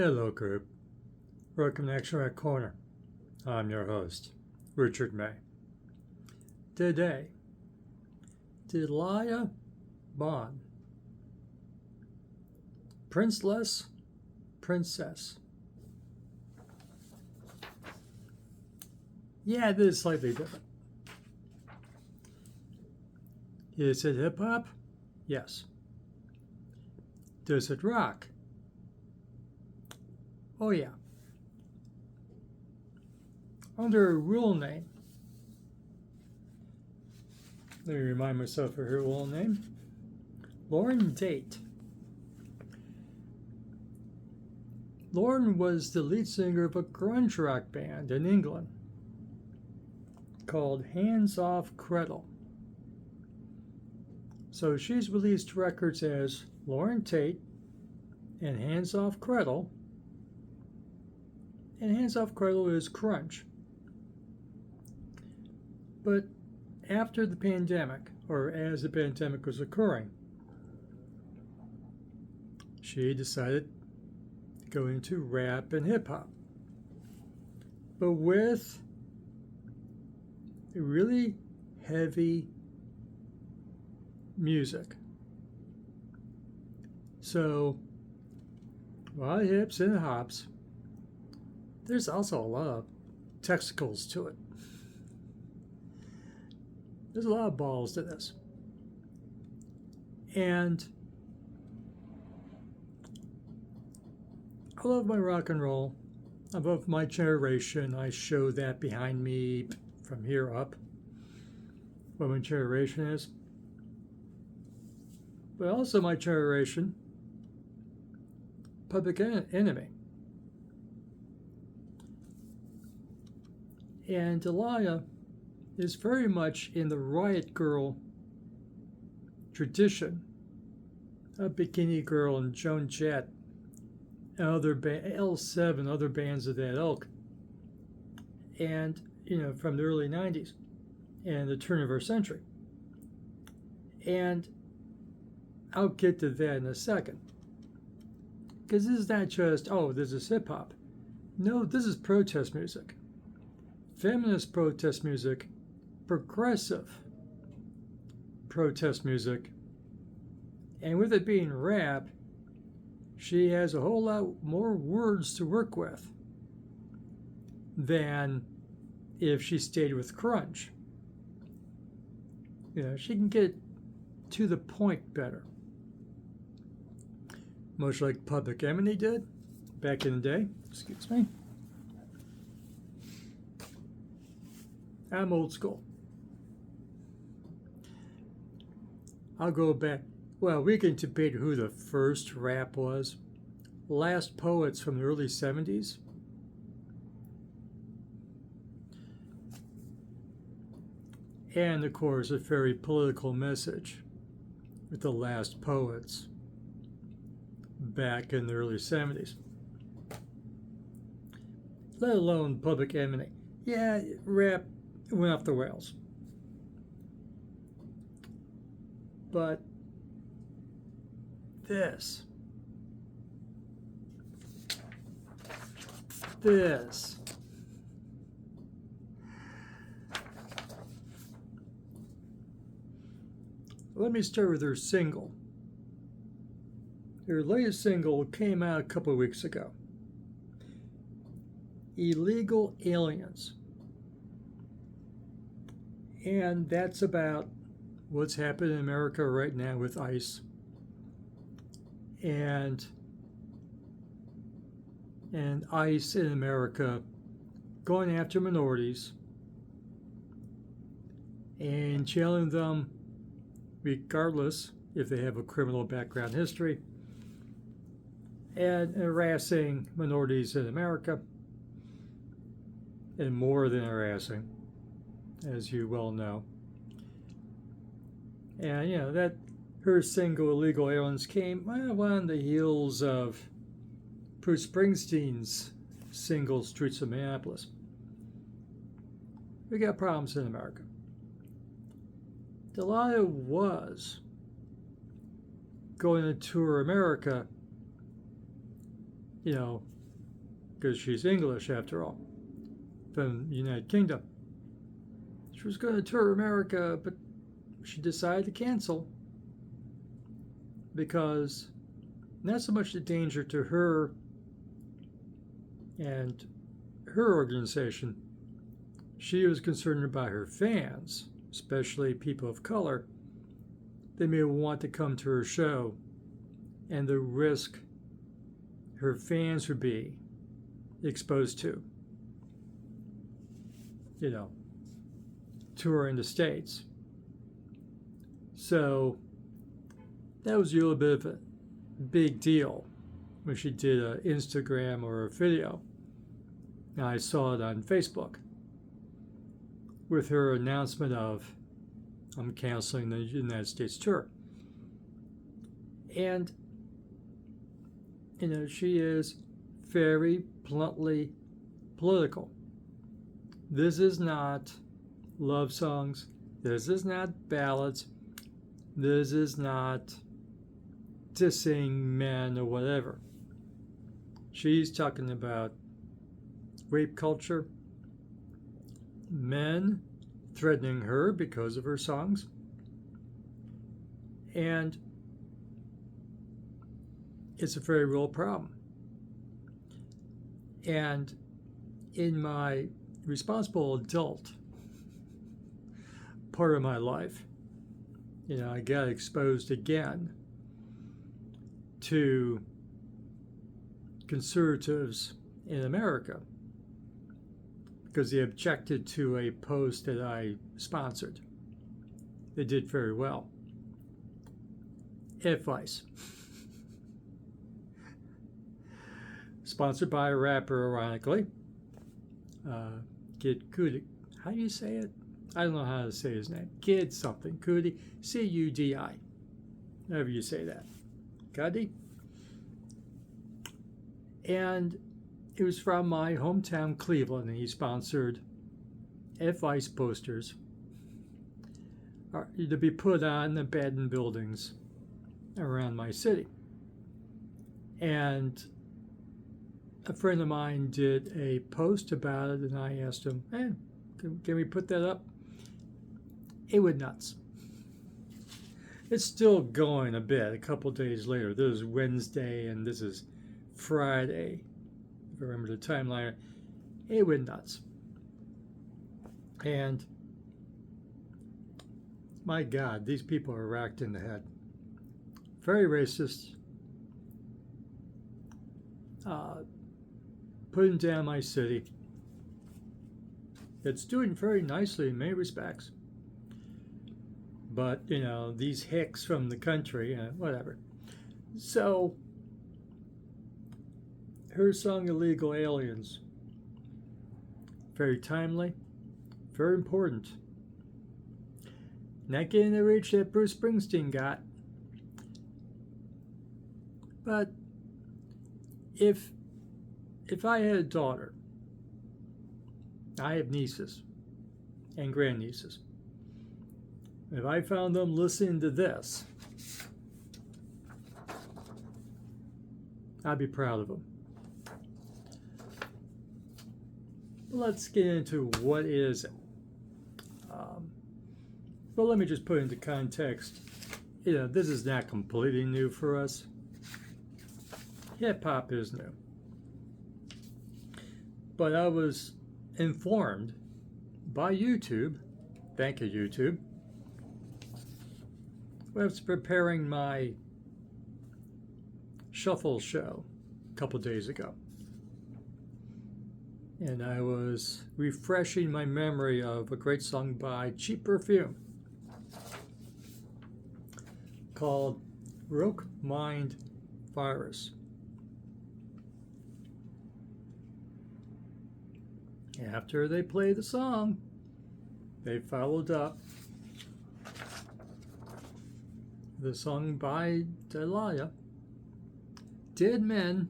Hello, group. Welcome to Action Right Corner. I'm your host, Richard May. Today, Delilah Bon, Princeless Princess. Yeah, this is slightly different. Is it hip hop? Yes. Does it rock? Oh, yeah. Under a real name. Let me remind myself of her real name. Lauren Date. Lauren was the lead singer of a grunge rock band in England called Hands Off Gretel. So she's released records as Lauren Tate and Hands Off Gretel. And Hands Off Gretel is grunge. But after the pandemic, or as the pandemic was occurring, she decided to go into rap and hip hop. But with really heavy music. So, a lot of hips and hops. There's also a lot of testicles to it. There's a lot of balls to this. And I love my rock and roll. I love my generation. I show that behind me from here up, what my generation is. But also my generation, Public Enemy. And Delilah is very much in the riot girl tradition of Bikini Girl and Joan Jett and other L7, other bands of that ilk. And, from the early 90s and the turn of our century. And I'll get to that in a second. Because this is not just, this is hip hop. No, this is protest music. Feminist protest music, progressive protest music, and with it being rap, she has a whole lot more words to work with than if she stayed with grunge. She can get to the point better. Much like Public Enemy did back in the day. Excuse me. I'm old school. I'll go back. Well, we can debate who the first rap was. Last Poets from the early 70s. And, of course, a very political message with the Last Poets back in the early 70s. Let alone Public Enemy. Yeah, rap went off the rails. But this. Let me start with her single. Her latest single came out a couple of weeks ago. Illegal Aliens. And that's about what's happening in America right now with ICE and ICE in America going after minorities and jailing them regardless if they have a criminal background history, and harassing minorities in America, and more than harassing, as you well know. And that her single Illegal Aliens came on the heels of Bruce Springsteen's single Streets of Minneapolis. We got problems in America. Delilah was going to tour America you know, because she's English after all, from the United Kingdom. She was going to tour America, but she decided to cancel because not so much the danger to her and her organization. She was concerned about her fans, especially people of color. They may want to come to her show, and the risk her fans would be exposed to, you know, touring the States. So that was a little bit of a big deal when she did an Instagram or a video. And I saw it on Facebook with her announcement of, I'm canceling the United States tour. And, you know, she is very bluntly political. This is not love songs. This is not ballads. This is not dissing men or whatever. She's talking about rape culture, men threatening her because of her songs, and it's a very real problem. And in my responsible adult part of my life, you know, I got exposed again to conservatives in America because they objected to a post that I sponsored. They did very well. Advice. Sponsored by a rapper, ironically. Kid Cudi. How do you say it? I don't know how to say his name. Kid something. Cudi. C-U-D-I. However you say that. Cudi. And it was from my hometown, Cleveland, and he sponsored advice posters to be put on the abandoned buildings around my city. And a friend of mine did a post about it, and I asked him, hey, can we put that up? It went nuts. It's still going a bit, a couple days later. This is Wednesday, and this is Friday. If I remember the timeline, it went nuts. And my God, these people are racked in the head. Very racist. Putting down my city. It's doing very nicely in many respects. But, you know, these hicks from the country, whatever. So, her song Illegal Aliens, very timely, very important. Not getting the reach that Bruce Springsteen got. But if I had a daughter, I have nieces and grandnieces. If I found them listening to this, I'd be proud of them. Let's get into what is it. Well, let me just put it into context. You know, this is not completely new for us. Hip-hop is new. But I was informed by YouTube, thank you YouTube, when I was preparing my shuffle show a couple days ago. And I was refreshing my memory of a great song by Cheap Perfume called Rock Mind Virus. After they played the song, they followed up the song by Delilah, Dead Men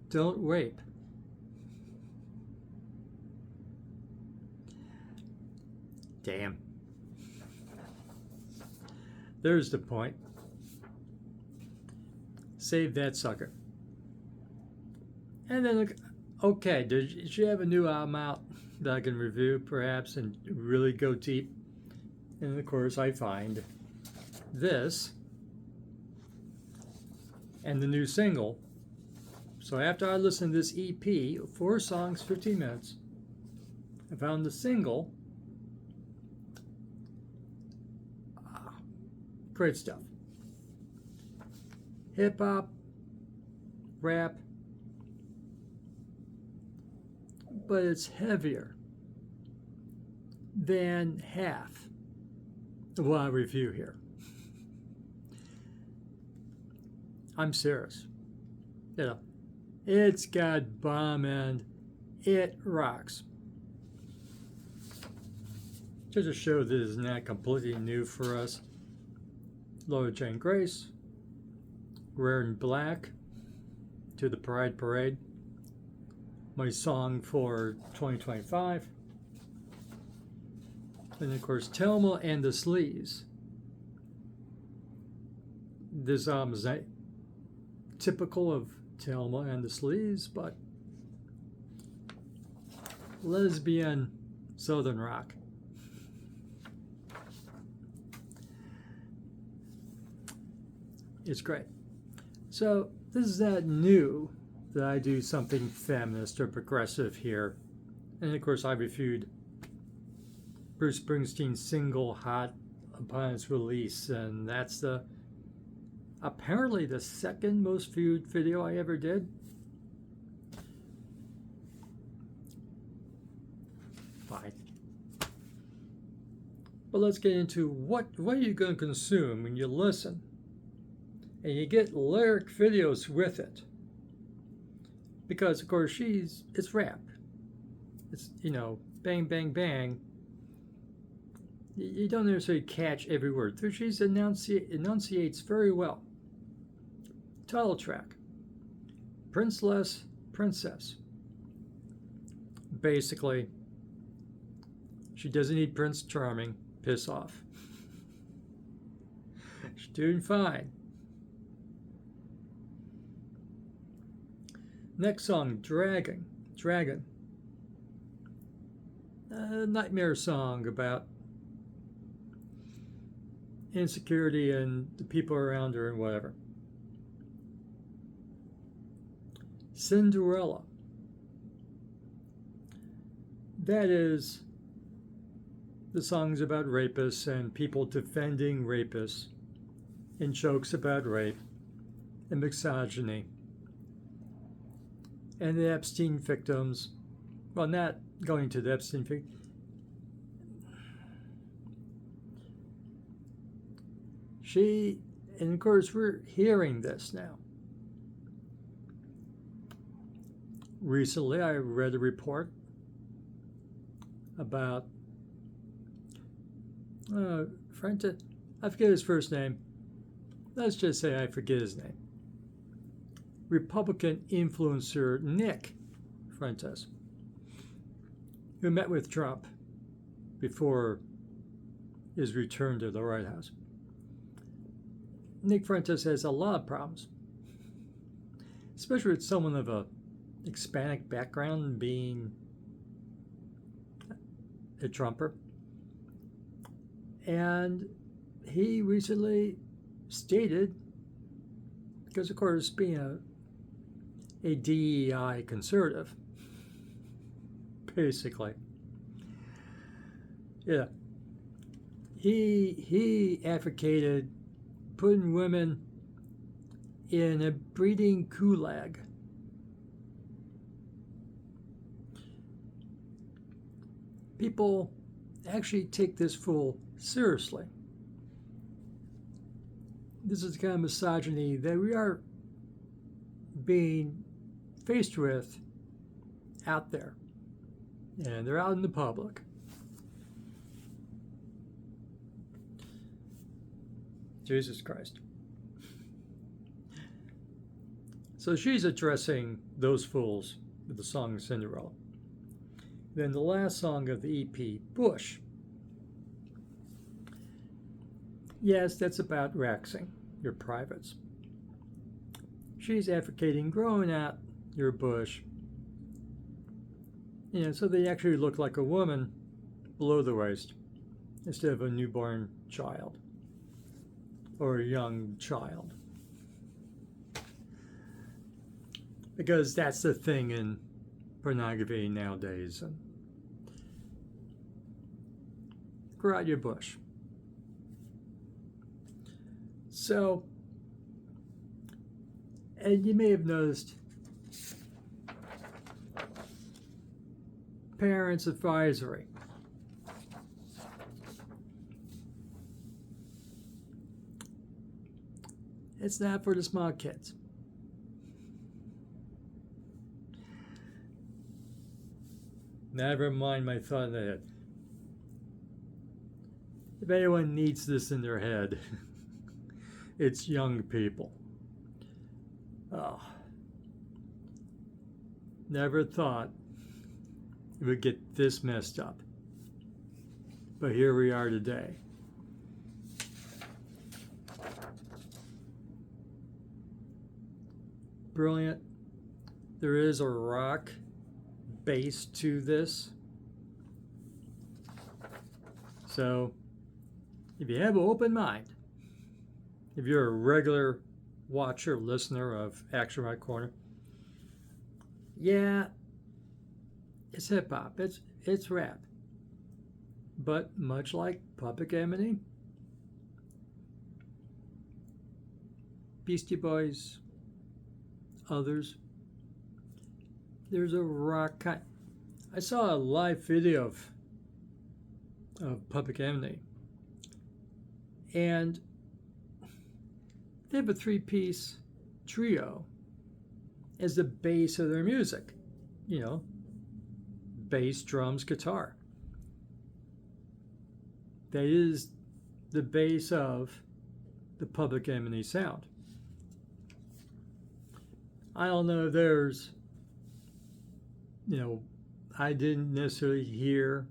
Don't Rape. Damn. There's the point. Save that sucker. And then, okay, did she have a new album out that I can review perhaps and really go deep? And of course, I find this and the new single. So after I listened to this EP, 4 songs, 15 minutes, I found the single. Great stuff. Hip hop, rap, but it's heavier than half of what I review here. I'm serious. You know, it's got bomb and it rocks. Just to show this is not completely new for us. Lola Jane Grace, Wearing Black, To the Pride Parade, my song for 2025. And of course, Thelma and the Sleaze. This album is not typical of Thelma and the Sleaze, but lesbian southern rock. It's great. So this is not new that I do something feminist or progressive here. And of course, I reviewed Bruce Springsteen's single Hot upon its release, and that's apparently the second most viewed video I ever did. Fine. But let's get into what are you going to consume when you listen? And you get lyric videos with it. Because, of course, it's rap. It's, bang, bang, bang. You don't necessarily catch every word. So she enunciates very well. Title track, Princeless Princess. Basically, she doesn't need Prince Charming. Piss off. She's doing fine. Next song, Dragon. A nightmare song about insecurity and the people around her and whatever. Cinderella. That is the songs about rapists and people defending rapists in jokes about rape and misogyny. And the Epstein victims, well, not going to the Epstein victims. And of course, we're hearing this now. Recently, I read a report about I forget his first name. Let's just say I forget his name. Republican influencer Nick Fuentes, who met with Trump before his return to the White House. Nick Fuentes has a lot of problems, especially with someone of a Hispanic background being a Trumper. And he recently stated, because of course being a DEI conservative, basically, yeah, he advocated putting women in a breeding gulag. People actually take this fool seriously. This is the kind of misogyny that we are being faced with out there. And they're out in the public. Jesus Christ. So she's addressing those fools with the song Cinderella. Then the last song of the EP, Bush. Yes, that's about waxing your privates. She's advocating growing out your bush. So they actually look like a woman below the waist instead of a newborn child or a young child. Because that's the thing in pornography nowadays. And grow out your bush. So, and you may have noticed parents advisory. It's not for the small kids. Never mind my thought in the head. If anyone needs this in their head, it's young people. Oh, never thought it would get this messed up. But here we are today. Brilliant. There is a rock base to this. So, if you have an open mind, if you're a regular watcher, listener of Action Right Corner, yeah, it's hip hop, it's rap. But much like Public Enemy, Beastie Boys, others, there's a rock kind. I saw a live video of Public Enemy, and they have a 3-piece trio as the base of their music. Bass, drums, guitar. That is the base of the Public Enemy sound. I don't know if there's, I didn't necessarily hear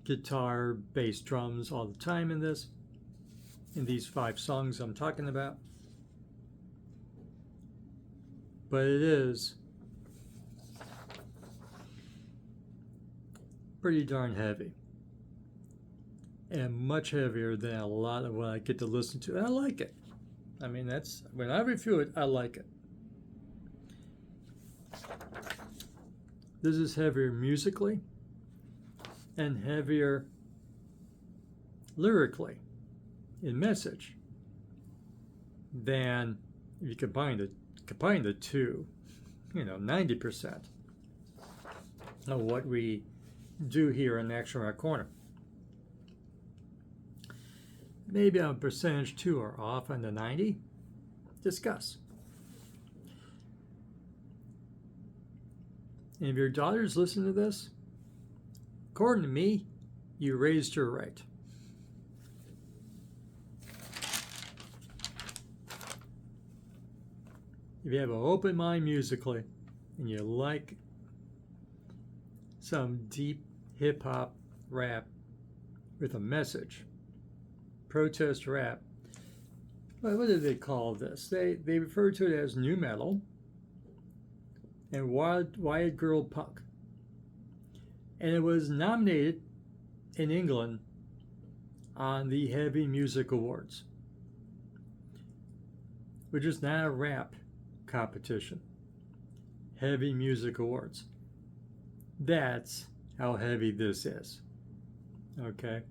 guitar, bass, drums all the time in these 5 songs I'm talking about. But it is pretty darn heavy. And much heavier than a lot of what I get to listen to. And I like it. I mean, when I review it, I like it. This is heavier musically and heavier lyrically in message than if you combine the two, 90% of what we do here in Action Right Corner. Maybe a percentage 2 are off on the 90. Discuss. And if your daughters listen to this, according to me, you raised her right. If you have an open mind musically and you like some deep hip-hop rap with a message, protest rap, what do they call this? They refer to it as nu metal and riot grrl punk. And it was nominated in England on the Heavy Music Awards, which is not a rap competition. Heavy Music Awards. That's how heavy this is. Okay?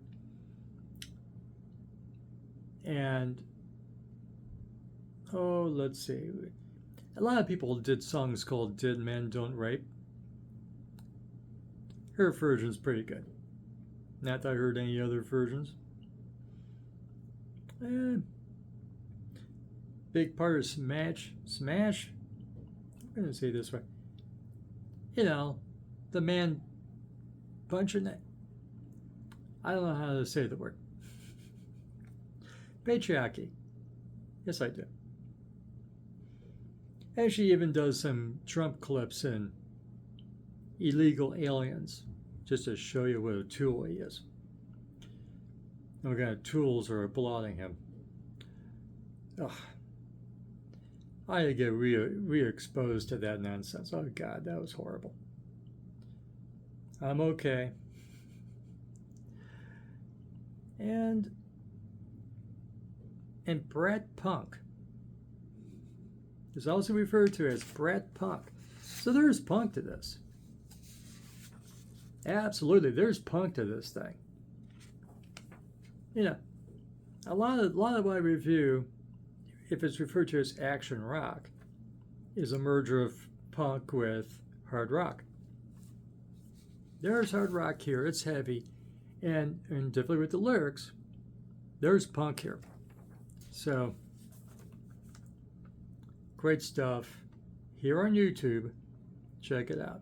And, let's see. A lot of people did songs called Dead Men Don't Rape. Her version's pretty good. Not that I heard any other versions. Big part of Smash, I'm going to say it this way. The man punching it. I don't know how to say the word. Patriarchy. Yes, I do. And she even does some Trump clips in Illegal Aliens, just to show you what a tool he is. And what kind of tools are applauding him. Ugh. I had to get re-exposed to that nonsense. Oh God, that was horrible. I'm okay. And brat punk is also referred to as brat punk. So there's punk to this. Absolutely, there's punk to this thing. You know, a lot of what I review, if it's referred to as action rock, is a merger of punk with hard rock. There's hard rock here, it's heavy, and definitely with the lyrics, there's punk here. So, great stuff here on YouTube. Check it out.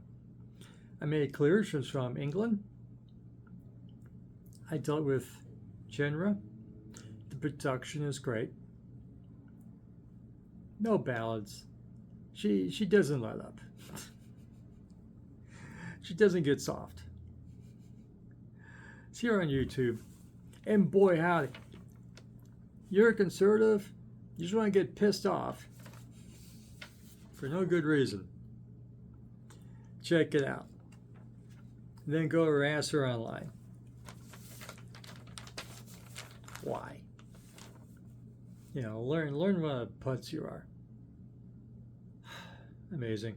I made clearations from England. I dealt with genre. The production is great. No ballads. She doesn't let up. She doesn't get soft. It's here on YouTube. And boy howdy, you're a conservative, you just want to get pissed off for no good reason. Check it out. Then go harass her online. Why? You know, learn what a putz you are. Amazing.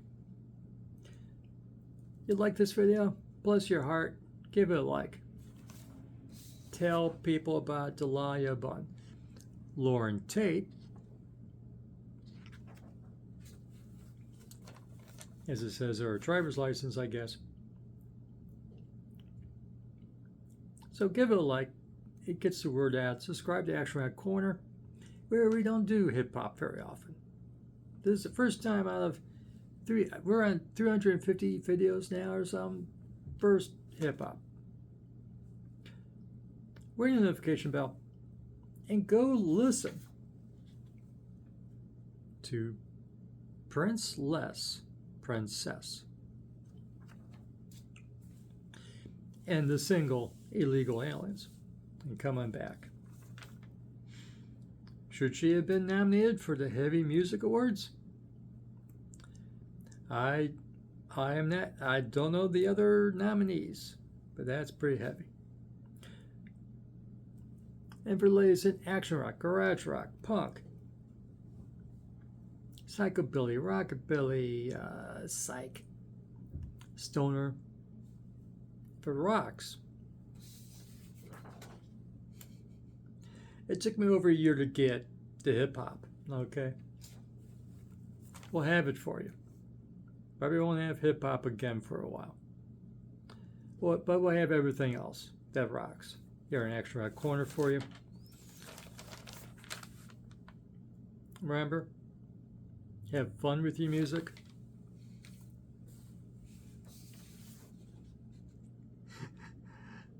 You like this video? Bless your heart. Give it a like. Tell people about Delilah Bon. Lauren Tate, as it says, her driver's license, I guess. So give it a like. It gets the word out. Subscribe to Action Rock Corner, where we don't do hip hop very often. This is the first time out of we're on 350 videos now or something. First hip hop. Ring the notification bell and go listen to Princeless Princess and the single Illegal Aliens, and come on back. Should she have been nominated for the Heavy Music Awards? I am not. I don't know the other nominees, but that's pretty heavy. And for ladies in action rock, garage rock, punk, psychobilly, rockabilly, psych, stoner, for rocks. It took me over a year to get to hip hop, okay? We'll have it for you. Probably won't have hip hop again for a while. But we'll have everything else that rocks. Here an Action Rock Corner for you. Remember, have fun with your music.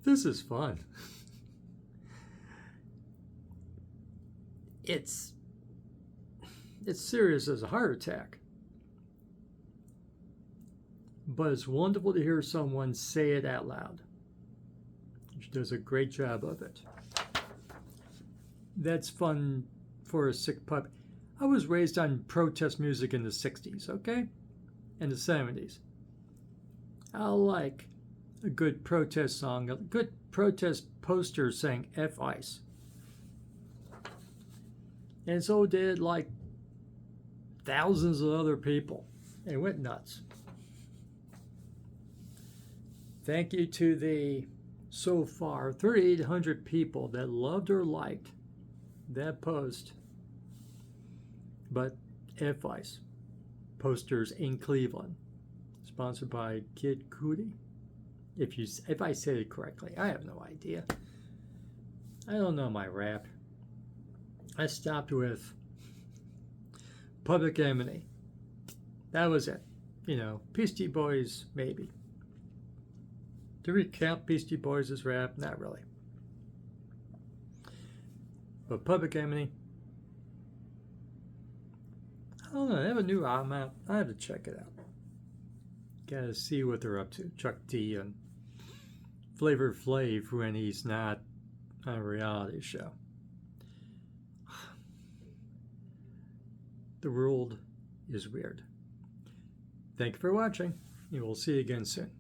This is fun. It's serious as a heart attack. But it's wonderful to hear someone say it out loud. She does a great job of it. That's fun for a sick pup. I was raised on protest music in the 60s, okay? And the 70s. I like a good protest song, a good protest poster saying F ICE. And so did like thousands of other people. It went nuts. Thank you to the, so far, 3,800 people that loved or liked that post. But F ICE, posters in Cleveland, sponsored by Kid Cudi. If I said it correctly, I have no idea. I don't know my rap. I stopped with Public Enemy. That was it. You know, Beastie Boys, maybe. Do we count Beastie Boys as rap? Not really. But Public Enemy, I don't know, they have a new album out. I have to check it out. Gotta see what they're up to. Chuck D and Flavor Flav when he's not on a reality show. the world is weird. Thank you for watching. We will see you again soon.